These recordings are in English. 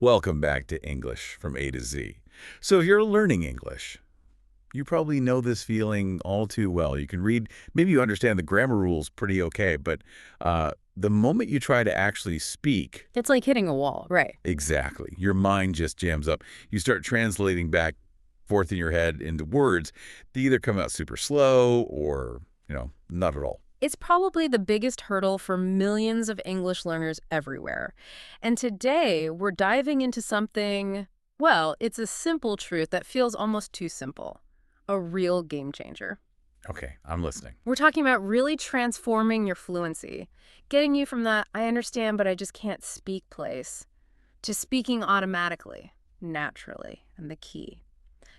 Welcome back to English from A to Z. So if you're learning English, you probably know this feeling all too well. You can read, maybe you understand the grammar rules pretty okay, but the moment you try to actually speak, It's like hitting a wall, right? exactly, your mind just jams up. You start translating back forth in your head into words. They either come out super slow or, not at all. It's probably the biggest hurdle for millions of English learners everywhere. And today, we're diving into something, well, it's a simple truth that feels almost too simple. A real game changer. Okay, I'm listening. We're talking about really transforming your fluency, getting you from that I understand but I just can't speak place to speaking automatically, naturally, and the key.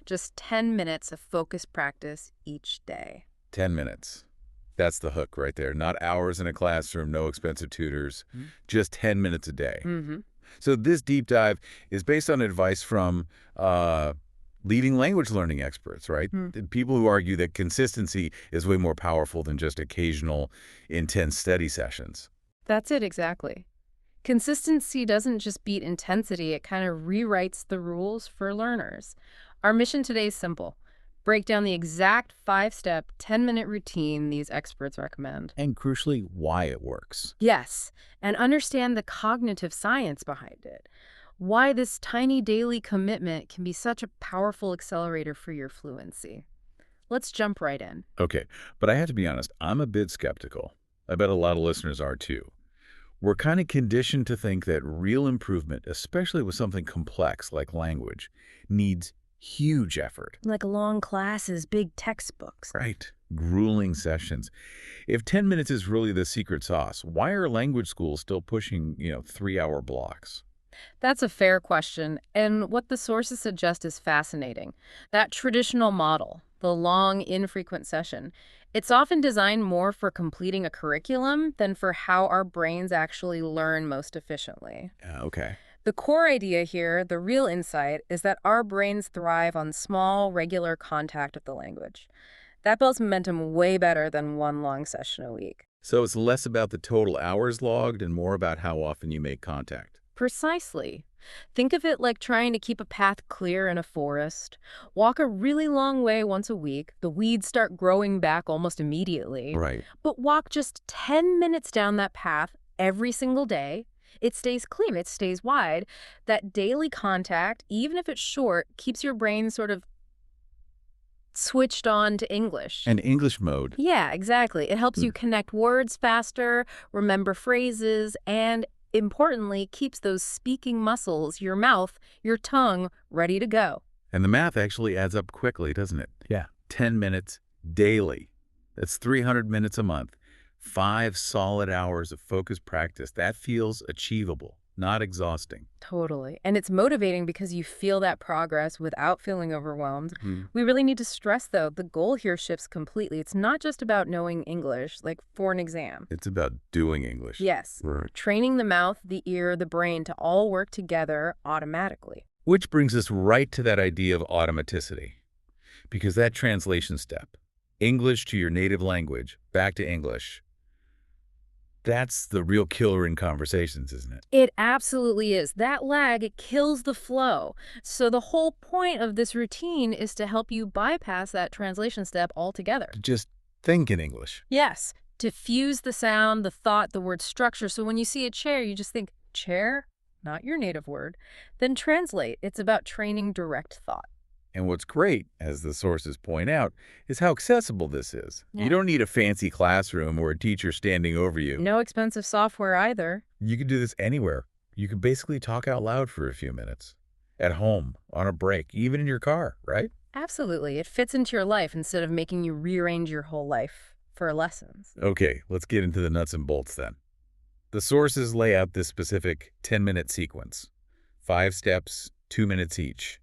Just 10 minutes of focused practice each day. 10 minutes. That's the hook right there. Not hours in a classroom, no expensive tutors, just 10 minutes a day. Mm-hmm. So this deep dive is based on advice from leading language learning experts, right? The people who argue that consistency is way more powerful than just occasional intense study sessions. That's it exactly. Consistency doesn't just beat intensity, it kind of rewrites the rules for learners. Our mission today is simple. Break down the exact 5-step, 10-minute routine these experts recommend. And crucially, why it works. Yes, and understand the cognitive science behind it. Why this tiny daily commitment can be such a powerful accelerator for your fluency. Let's jump right in. Okay, but I have to be honest, I'm a bit skeptical. I bet a lot of listeners are too. We're kind of conditioned to think that real improvement, especially with something complex like language, needs huge effort. Like long classes, big textbooks. Right. Grueling sessions. If 10 minutes is really the secret sauce, why are language schools still pushing, 3-hour blocks? That's a fair question, and what the sources suggest is fascinating. That traditional model, the long, infrequent session, it's often designed more for completing a curriculum than for how our brains actually learn most efficiently. Okay. The core idea here, the real insight, is that our brains thrive on small, regular contact with the language. That builds momentum way better than one long session a week. So it's less about the total hours logged and more about how often you make contact. Precisely. Think of it like trying to keep a path clear in a forest. Walk a really long way once a week. The weeds start growing back almost immediately. Right. But walk just 10 minutes down that path every single day. It stays clean, it stays wide. That daily contact, even if it's short, keeps your brain sort of switched on to English. And English mode. Yeah, exactly. It helps you connect words faster, remember phrases, and importantly, keeps those speaking muscles, your mouth, your tongue, ready to go. And the math actually adds up quickly, doesn't it? Yeah. 10 minutes daily. That's 300 minutes a month. 5 solid hours of focused practice. That feels achievable, not exhausting. Totally. And it's motivating because you feel that progress without feeling overwhelmed. We really need to stress, though, the goal here shifts completely. It's not just about knowing English, like for an exam. It's about doing English. Yes. Right. Training the mouth, the ear, the brain to all work together automatically. Which brings us right to that idea of automaticity. Because that translation step, English to your native language, back to English, that's the real killer in conversations, isn't it? It absolutely is. That lag, it kills the flow. So the whole point of this routine is to help you bypass that translation step altogether. Just think in English. Yes, to fuse the sound, the thought, the word structure. So when you see a chair, you just think, chair, not your native word. Then translate. It's about training direct thought. And what's great, as the sources point out, is how accessible this is. Yeah. You don't need a fancy classroom or a teacher standing over you. No expensive software either. You can do this anywhere. You can basically talk out loud for a few minutes. At home, on a break, even in your car, right? Absolutely. It fits into your life instead of making you rearrange your whole life for lessons. Okay, let's get into the nuts and bolts then. The sources lay out this specific 10-minute sequence. 5 steps, 2 minutes each,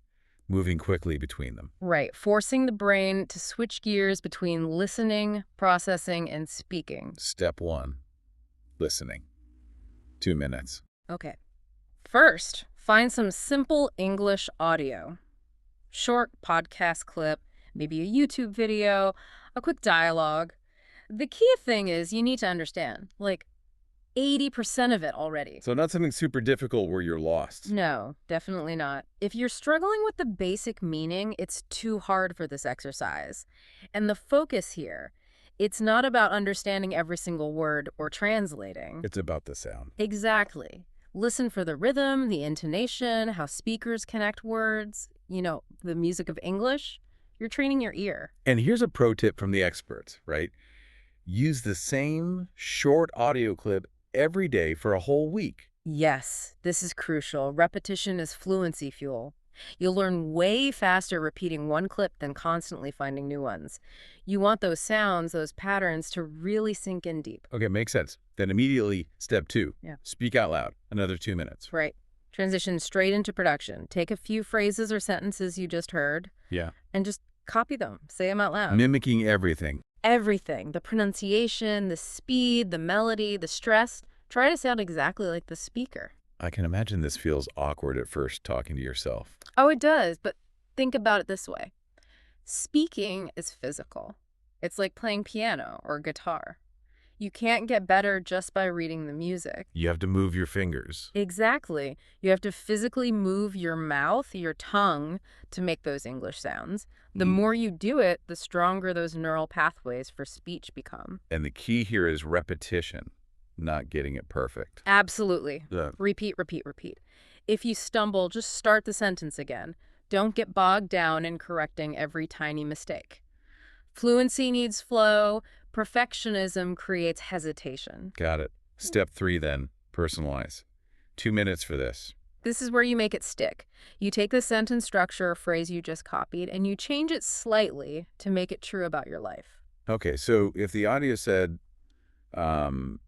moving quickly between them. Right. Forcing the brain to switch gears between listening, processing, and speaking. Step 1, listening. 2 minutes. Okay. First, find some simple English audio. Short podcast clip, maybe a YouTube video, a quick dialogue. The key thing is you need to understand, like, 80% of it already. So not something super difficult where you're lost. No, definitely not. If you're struggling with the basic meaning, it's too hard for this exercise. And the focus here, it's not about understanding every single word or translating. It's about the sound. Exactly. Listen for the rhythm, the intonation, how speakers connect words, the music of English. You're training your ear. And here's a pro tip from the experts, right? Use the same short audio clip every day for a whole week. Yes, this is crucial. Repetition is fluency fuel. You'll learn way faster repeating one clip than constantly finding new ones. You want those sounds, those patterns to really sink in deep. Okay, makes sense. Then immediately, step 2. Yeah. Speak out loud. Another 2 minutes. Right. Transition straight into production. Take a few phrases or sentences you just heard Yeah. and just copy them. Say them out loud. Mimicking everything. Everything. The pronunciation, the speed, the melody, the stress. Try to sound exactly like the speaker. I can imagine this feels awkward at first talking to yourself. Oh, it does, but think about it this way. Speaking is physical. It's like playing piano or guitar. You can't get better just by reading the music. You have to move your fingers. Exactly. You have to physically move your mouth, your tongue, to make those English sounds. The more you do it, the stronger those neural pathways for speech become. And the key here is repetition, not getting it perfect. Absolutely. Yeah. Repeat, repeat, repeat. If you stumble, just start the sentence again. Don't get bogged down in correcting every tiny mistake. Fluency needs flow. Perfectionism creates hesitation. Got it. Step 3 then, personalize. 2 minutes for this. This is where you make it stick. You take the sentence structure or phrase you just copied and you change it slightly to make it true about your life. Okay, so if the audio said,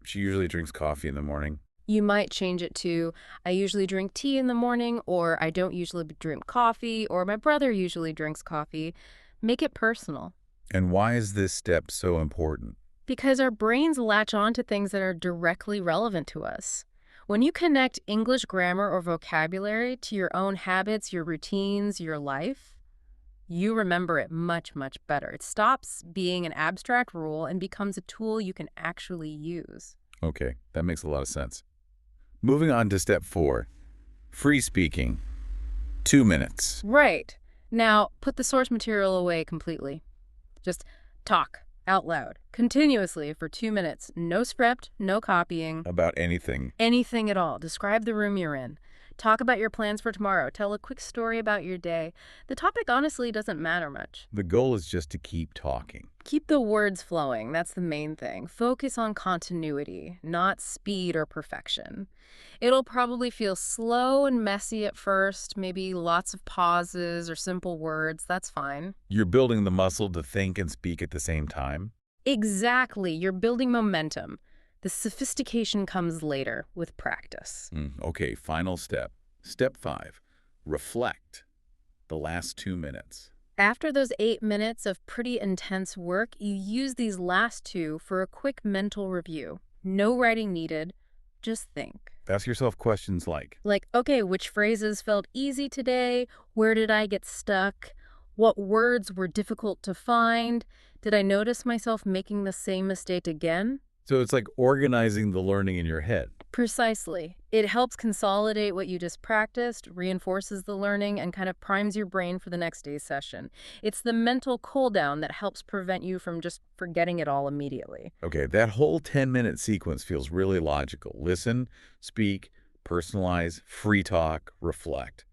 she usually drinks coffee in the morning. You might change it to, I usually drink tea in the morning, or I don't usually drink coffee, or my brother usually drinks coffee. Make it personal. And why is this step so important? Because our brains latch on to things that are directly relevant to us. When you connect English grammar or vocabulary to your own habits, your routines, your life, you remember it much, much better. It stops being an abstract rule and becomes a tool you can actually use. Okay, that makes a lot of sense. Moving on to step 4, free speaking. 2 minutes. Right. Now, put the source material away completely. Just talk out loud, continuously for 2 minutes. No script, no copying. About anything. Anything at all. Describe the room you're in. Talk about your plans for tomorrow. Tell a quick story about your day. The topic honestly doesn't matter much. The goal is just to keep talking. Keep the words flowing. That's the main thing. Focus on continuity, not speed or perfection. It'll probably feel slow and messy at first, maybe lots of pauses or simple words. That's fine. You're building the muscle to think and speak at the same time. Exactly. You're building momentum. The sophistication comes later with practice. Okay, final step. Step 5, reflect. The last 2 minutes. After those 8 minutes of pretty intense work, you use these last 2 for a quick mental review. No writing needed. Just think. Ask yourself questions like, Okay, which phrases felt easy today? Where did I get stuck? What words were difficult to find? Did I notice myself making the same mistake again? so it's like organizing the learning in your head. Precisely. It helps consolidate what you just practiced, reinforces the learning, and kind of primes your brain for the next day's session. It's the mental cool down that helps prevent you from just forgetting it all immediately. Okay, that whole 10-minute sequence feels really logical. Listen, speak, personalize, free talk, reflect.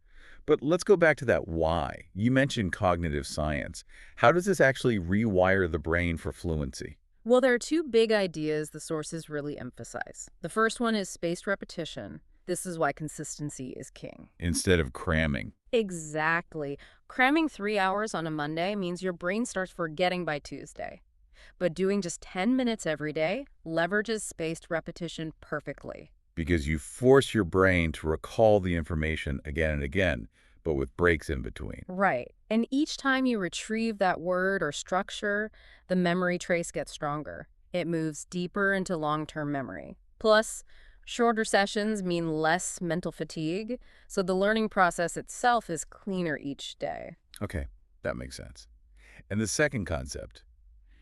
But let's go back to that why. You mentioned cognitive science. How does this actually rewire the brain for fluency? Well, there are 2 big ideas the sources really emphasize. The first one is spaced repetition. This is why consistency is king. Instead of cramming. Exactly. Cramming 3 hours on a Monday means your brain starts forgetting by Tuesday. But doing just 10 minutes every day leverages spaced repetition perfectly. Because you force your brain to recall the information again and again, but with breaks in between. Right. And each time you retrieve that word or structure, the memory trace gets stronger. It moves deeper into long-term memory. Plus, shorter sessions mean less mental fatigue, so the learning process itself is cleaner each day. Okay, that makes sense. And the second concept,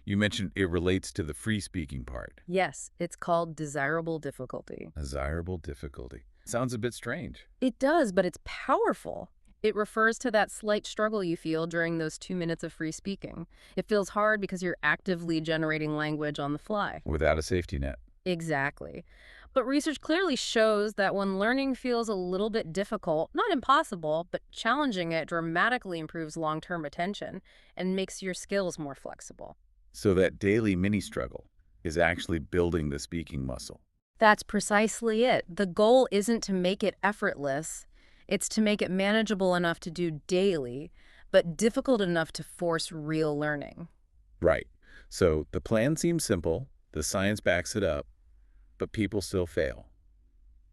You mentioned it relates to the free speaking part. Yes, it's called desirable difficulty. Desirable difficulty. Sounds a bit strange. It does, but it's powerful. It refers to that slight struggle you feel during those 2 minutes of free speaking. It feels hard because you're actively generating language on the fly. Without a safety net. Exactly. But research clearly shows that when learning feels a little bit difficult, not impossible, but challenging it dramatically improves long-term retention and makes your skills more flexible. So that daily mini struggle is actually building the speaking muscle. That's precisely it. The goal isn't to make it effortless. It's to make it manageable enough to do daily, but difficult enough to force real learning. Right. So the plan seems simple, the science backs it up, but people still fail.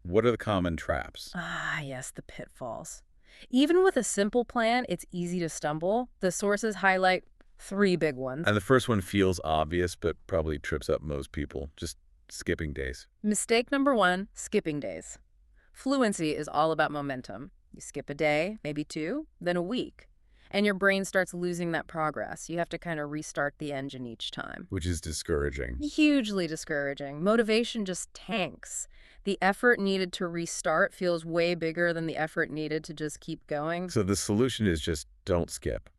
What are the common traps? Ah, yes, the pitfalls. Even with a simple plan, it's easy to stumble. The sources highlight 3 big ones. And the first one feels obvious, but probably trips up most people. Just skipping days. Mistake number 1, skipping days. Fluency is all about momentum. You skip a day, maybe 2, then a week, and your brain starts losing that progress. You have to kind of restart the engine each time. Which is discouraging. Hugely discouraging. Motivation just tanks. The effort needed to restart feels way bigger than the effort needed to just keep going. So the solution is just don't skip,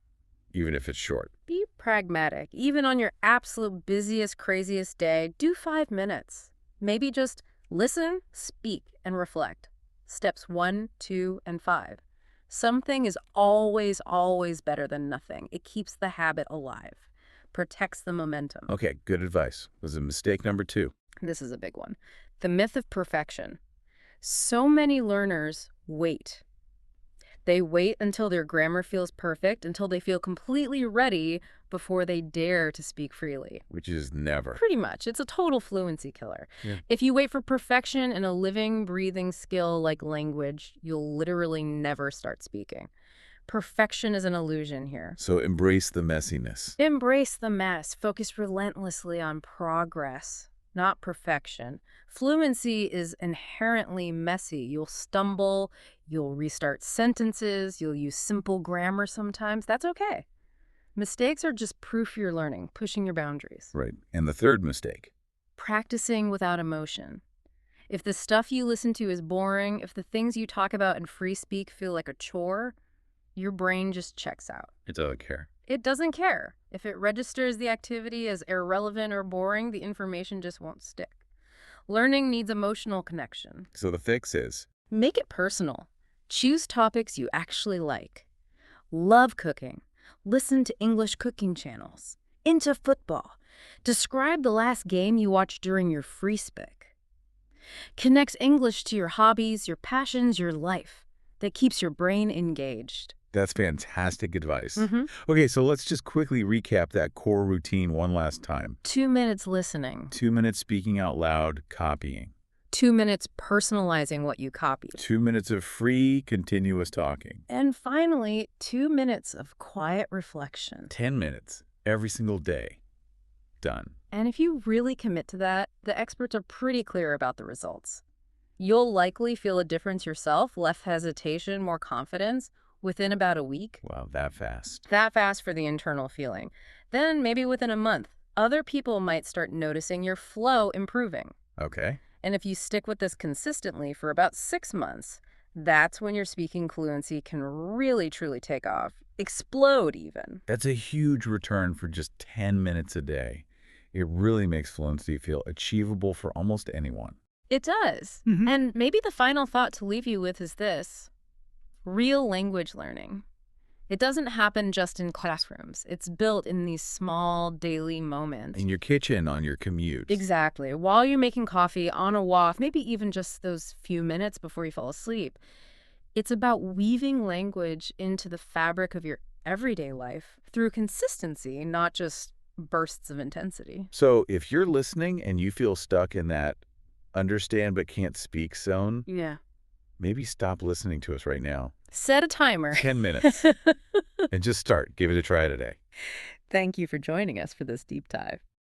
even if it's short. Be pragmatic. Even on your absolute busiest, craziest day, do 5 minutes. Maybe just listen, speak, and reflect. Steps 1, 2, and 5. Something is always, always better than nothing. It keeps the habit alive, protects the momentum. Okay, good advice. Was a mistake number 2. This is a big one. The myth of perfection. So many learners wait. They wait until their grammar feels perfect, until they feel completely ready before they dare to speak freely. Which is never. Pretty much. It's a total fluency killer. Yeah. If you wait for perfection in a living, breathing skill like language, you'll literally never start speaking. Perfection is an illusion here. So embrace the messiness. Embrace the mess. Focus relentlessly on progress, not perfection. Fluency is inherently messy. You'll stumble, you'll restart sentences, you'll use simple grammar sometimes. That's okay. Mistakes are just proof you're learning, pushing your boundaries. Right. And the third mistake. Practicing without emotion. If the stuff you listen to is boring, if the things you talk about in free speak feel like a chore, your brain just checks out. It doesn't care. It doesn't care. If it registers the activity as irrelevant or boring, the information just won't stick. Learning needs emotional connection. So the fix is? Make it personal. Choose topics you actually like. Love cooking. Listen to English cooking channels. Into football. Describe the last game you watched during your free speak. Connect English to your hobbies, your passions, your life. That keeps your brain engaged. That's fantastic advice. Mm-hmm. Okay, so let's just quickly recap that core routine one last time. 2 minutes listening. 2 minutes speaking out loud, copying. 2 minutes personalizing what you copied. 2 minutes of free, continuous talking. And finally, 2 minutes of quiet reflection. 10 minutes every single day. Done. And if you really commit to that, the experts are pretty clear about the results. You'll likely feel a difference yourself, less hesitation, more confidence, within about a week. Wow, that fast. That fast for the internal feeling. Then maybe within a month, other people might start noticing your flow improving. Okay. And if you stick with this consistently for about 6 months, that's when your speaking fluency can really, truly take off. Explode, even. That's a huge return for just 10 minutes a day. It really makes fluency feel achievable for almost anyone. It does. Mhm. And maybe the final thought to leave you with is this. Real language learning. It doesn't happen just in classrooms. It's built in these small daily moments. In your kitchen, on your commute. Exactly. While you're making coffee, on a walk, maybe even just those few minutes before you fall asleep. It's about weaving language into the fabric of your everyday life through consistency, not just bursts of intensity. So if you're listening and you feel stuck in that understand but can't speak zone, Yeah. maybe stop listening to us right now. Set a timer. 10 minutes. And just start. Give it a try today. Thank you for joining us for this deep dive.